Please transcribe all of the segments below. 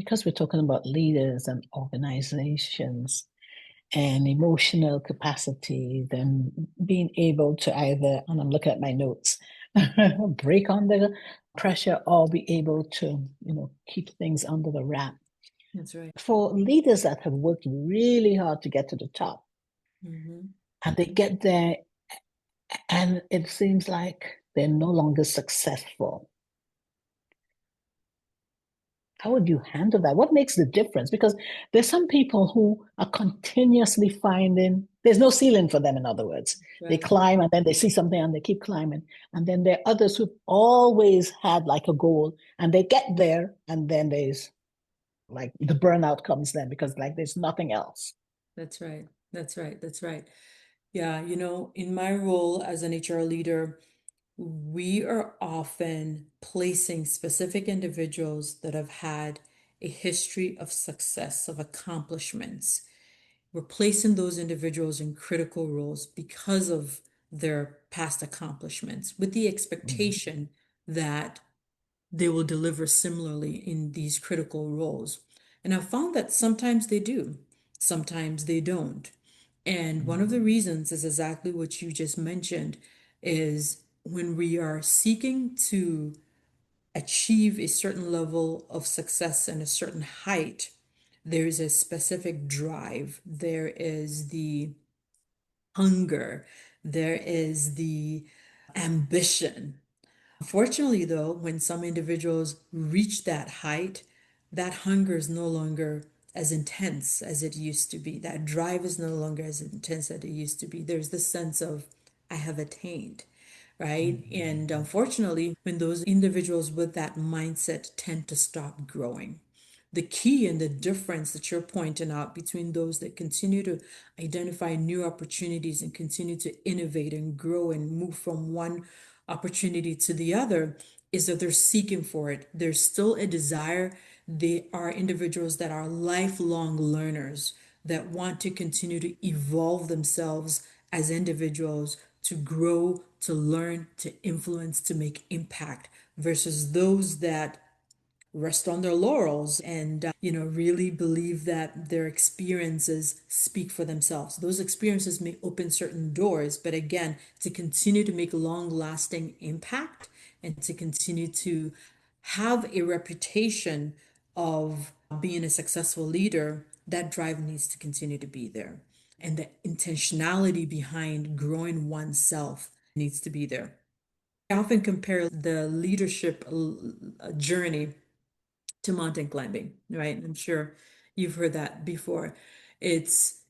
because we're talking about leaders and organizations and emotional capacity, then being able to either, and I'm looking at my notes, break under pressure or be able to, keep things under the wrap. That's right. For leaders that have worked really hard to get to the top, Mm-hmm. and they get there and it seems like they're no longer successful. How would you handle that? What makes the difference? Because there's some people who are continuously finding there's no ceiling for them, in other words. They Right. climb and then they see something and they keep climbing. And then there are others who've always had like a goal and they get there and then there's like the burnout comes then because like there's nothing else. That's right. That's right. That's right. Yeah, in my role as an HR leader, we are often placing specific individuals that have had a history of success, of accomplishments. We're placing those individuals in critical roles because of their past accomplishments, with the Mhm. expectation that they will deliver similarly in these critical roles. And I've found that sometimes they do, sometimes they don't. And one of the Mhm. reasons is exactly what you just mentioned is when we are seeking to achieve a certain level of success and a certain height, there is a specific drive, there is the hunger, there is the ambition. Unfortunately, though, when some individuals reach that height, that hunger is no longer as intense as it used to be. That drive is no longer as intense as it used to be. There's this sense of, I have attained, right? And Mhm. unfortunately, when those individuals with that mindset tend to stop growing, the key and the difference that you're pointing out between those that continue to identify new opportunities and continue to innovate and grow and move from one opportunity to the other is that they're seeking for it. There's still a desire. They are individuals that are lifelong learners that want to continue to evolve themselves as individuals, to grow, to learn, to influence, to make impact, versus those that rest on their laurels and really believe that their experiences speak for themselves. Those experiences may open certain doors, but again, to continue to make long lasting impact and to continue to have a reputation of being a successful leader, that drive needs to continue to be there, and the intentionality behind growing oneself needs to be there. I often compare the leadership journey to mountain climbing, right? I'm sure you've heard that before. It's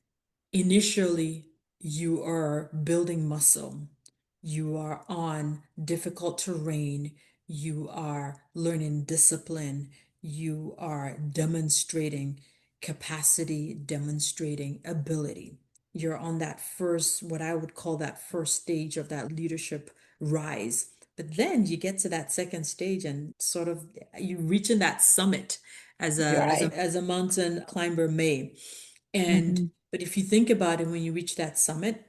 initially you are building muscle, you are on difficult terrain, you are learning discipline, you are demonstrating capacity, demonstrating ability. You're on that first, what I would call that first stage of that leadership rise. But then you get to that second stage and sort of you reaching that summit as You're right. a mountain climber may. And Mhm. but if you think about it, when you reach that summit,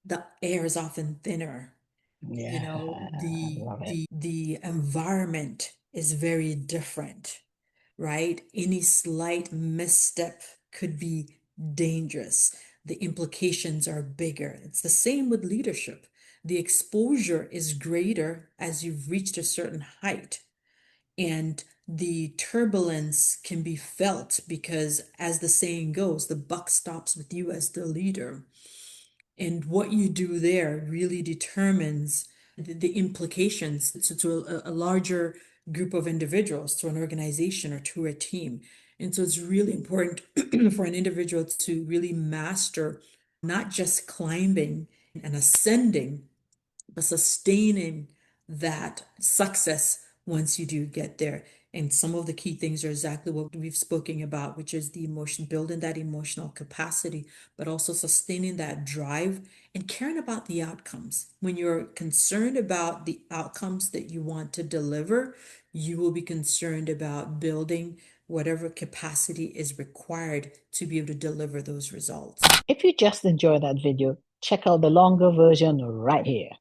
the air is often thinner. You Yeah, know, I love it. the environment is very different, right? Any slight misstep could be dangerous. The implications are bigger. It's the same with leadership. The exposure is greater as you've reached a certain height, and the turbulence can be felt because, as the saying goes, the buck stops with you as the leader. And what you do there really determines the implications to a larger group of individuals, to an organization, or to a team. And so it's really important for an individual to really master not just climbing and ascending, but sustaining that success once you do get there. And some of the key things are exactly what we've spoken about, which is the emotion, building that emotional capacity, but also sustaining that drive and caring about the outcomes. When you're concerned about the outcomes that you want to deliver, you will be concerned about building whatever capacity is required to be able to deliver those results. If you just enjoyed that video, check out the longer version right here.